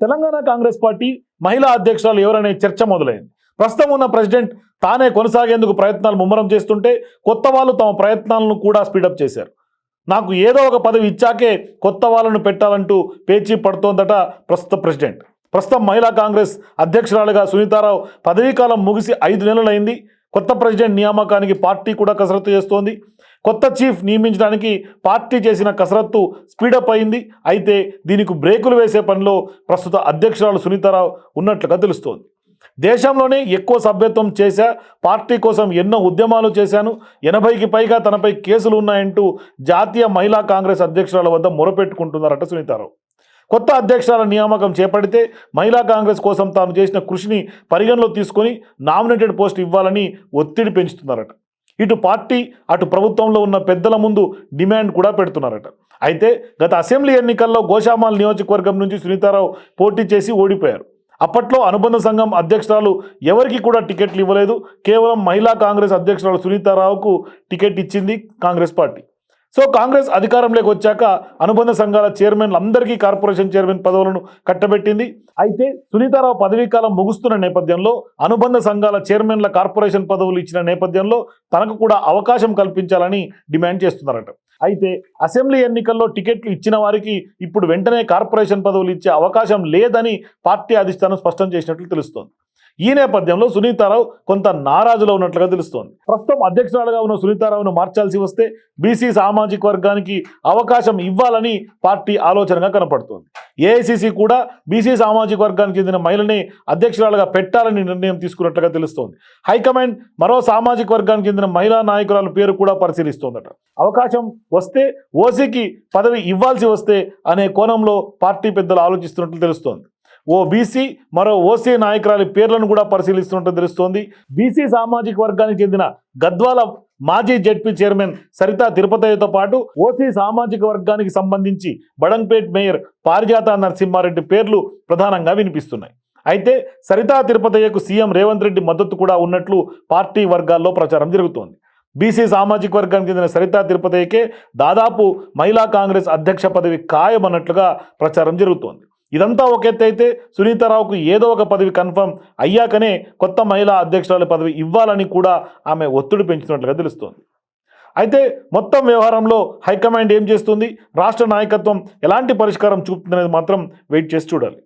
Telangana Congress party మహిళా అధ్యక్షురాలు ఎవరనే చర్చ మొదలైంది. ప్రస్తుతం ఉన్న ప్రెసిడెంట్ తానే కొనసాగేందుకు ప్రయత్నాలు ముమ్మరం చేస్తుంటే కొత్త వాళ్ళు తమ ప్రయత్నాలను కూడా స్పీడప్ చేశారు. నాకు ఏదో ఒక పదవి ఇచ్చాకే కొత్త వాళ్ళను పెట్టాలంటూ పేచీ పడుతోందట ప్రస్తుత ప్రెసిడెంట్. ప్రస్తుతం మహిళా కాంగ్రెస్ అధ్యక్షురాలుగా సునీతారావు పదవీకాలం ముగిసి 5 నెలలైంది. కొత్త ప్రెసిడెంట్ నియామకానికి పార్టీ కూడా కసరత్తు చేస్తోంది. కొత్త చీఫ్ నియమించడానికి పార్టీ చేసిన కసరత్తు స్పీడప్ అయింది. అయితే దీనికి బ్రేకులు వేసే పనిలో ప్రస్తుత అధ్యక్షురాలు సునీతారావు ఉన్నట్లుగా తెలుస్తోంది. దేశంలోనే ఎక్కువ సభ్యత్వం చేశా, పార్టీ కోసం ఎన్నో ఉద్యమాలు చేశాను, 80కి పైగా తనపై కేసులు ఉన్నాయంటూ జాతీయ మహిళా కాంగ్రెస్ అధ్యక్షురాల వద్ద మొరపెట్టుకుంటున్నారట సునీతారావు. కొత్త అధ్యక్షురాల నియామకం చేపడితే మహిళా కాంగ్రెస్ కోసం తాను చేసిన కృషిని పరిగణలో తీసుకొని నామినేటెడ్ పోస్ట్ ఇవ్వాలని ఒత్తిడి పెంచుతున్నారట. ఇటు పార్టీ అటు ప్రభుత్వంలో ఉన్న పెద్దల ముందు డిమాండ్ కూడా పెడుతున్నారట. అయితే గత అసెంబ్లీ ఎన్నికల్లో గోషామాల్ నియోజకవర్గం నుంచి సునీతారావు పోటీ చేసి ఓడిపోయారు. అప్పట్లో అనుబంధ సంఘం అధ్యక్షురాలు ఎవరికి కూడా టికెట్లు ఇవ్వలేదు. కేవలం మహిళా కాంగ్రెస్ అధ్యక్షురాలు సునీతారావుకు టికెట్ ఇచ్చింది కాంగ్రెస్ పార్టీ. సో కాంగ్రెస్ అధికారంలోకి వచ్చాక అనుబంధ సంఘాల చైర్మన్లు అందరికీ కార్పొరేషన్ చైర్మన్ పదవులను కట్టబెట్టింది. అయితే సునీతారావు పదవీకాలం ముగుస్తున్న నేపథ్యంలో అనుబంధ సంఘాల చైర్మన్ల కార్పొరేషన్ పదవులు ఇచ్చిన నేపథ్యంలో తనకు కూడా అవకాశం కల్పించాలని డిమాండ్ చేస్తున్నారట. అయితే అసెంబ్లీ ఎన్నికల్లో టికెట్లు ఇచ్చిన వారికి ఇప్పుడు వెంటనే కార్పొరేషన్ పదవులు ఇచ్చే అవకాశం లేదని పార్టీ అధిష్టానం స్పష్టం చేసినట్లు తెలుస్తోంది. ఈ నేపథ్యంలో సునీతారావు కొంత నారాజులో ఉన్నట్లుగా తెలుస్తోంది. ప్రస్తుతం అధ్యక్షురాలుగా ఉన్న సునీతారావును మార్చాల్సి వస్తే బీసీ సామాజిక వర్గానికి అవకాశం ఇవ్వాలని పార్టీ ఆలోచనగా కనపడుతోంది. ఏఐసీసీ కూడా బీసీ సామాజిక వర్గానికి చెందిన మహిళని అధ్యక్షురాలుగా పెట్టాలని నిర్ణయం తీసుకున్నట్లుగా తెలుస్తోంది. హైకమాండ్ మరో సామాజిక వర్గానికి చెందిన మహిళా నాయకురాల పేరు కూడా పరిశీలిస్తోందట. అవకాశం వస్తే ఓసీకి పదవి ఇవ్వాల్సి వస్తే అనే కోణంలో పార్టీ పెద్దలు ఆలోచిస్తున్నట్లు తెలుస్తోంది. ఓ బీసీ మరో ఓసీ నాయకురాలి పేర్లను కూడా పరిశీలిస్తున్నట్టు తెలుస్తోంది. బీసీ సామాజిక వర్గానికి చెందిన గద్వాల మాజీ జెడ్పీ చైర్మన్ సరితా తిరుపతయ్యతో పాటు ఓసీ సామాజిక వర్గానికి సంబంధించి బడంగ్పేట్ మేయర్ పారిజాత నరసింహారెడ్డి పేర్లు ప్రధానంగా వినిపిస్తున్నాయి. అయితే సరితా తిరుపతయ్యకు సీఎం రేవంత్ రెడ్డి మద్దతు కూడా ఉన్నట్లు పార్టీ వర్గాల్లో ప్రచారం జరుగుతోంది. బీసీ సామాజిక వర్గానికి చెందిన సరితా తిరుపతయ్యకే దాదాపు మహిళా కాంగ్రెస్ అధ్యక్ష పదవి ఖాయమన్నట్లుగా ప్రచారం జరుగుతోంది. ఇదంతా ఒక ఎత్తు అయితే సునీతారావుకు ఏదో ఒక పదవి కన్ఫర్మ్ అయ్యాకనే కొత్త మహిళా అధ్యక్షురాలి పదవి ఇవ్వాలని కూడా ఆమె ఒత్తిడి పెంచుతున్నట్లుగా తెలుస్తోంది. అయితే మొత్తం వ్యవహారంలో హైకమాండ్ ఏం చేస్తుంది, రాష్ట్ర నాయకత్వం ఎలాంటి పరిష్కారం చూపుతుందనేది మాత్రం వెయిట్ చేసి చూడాలి.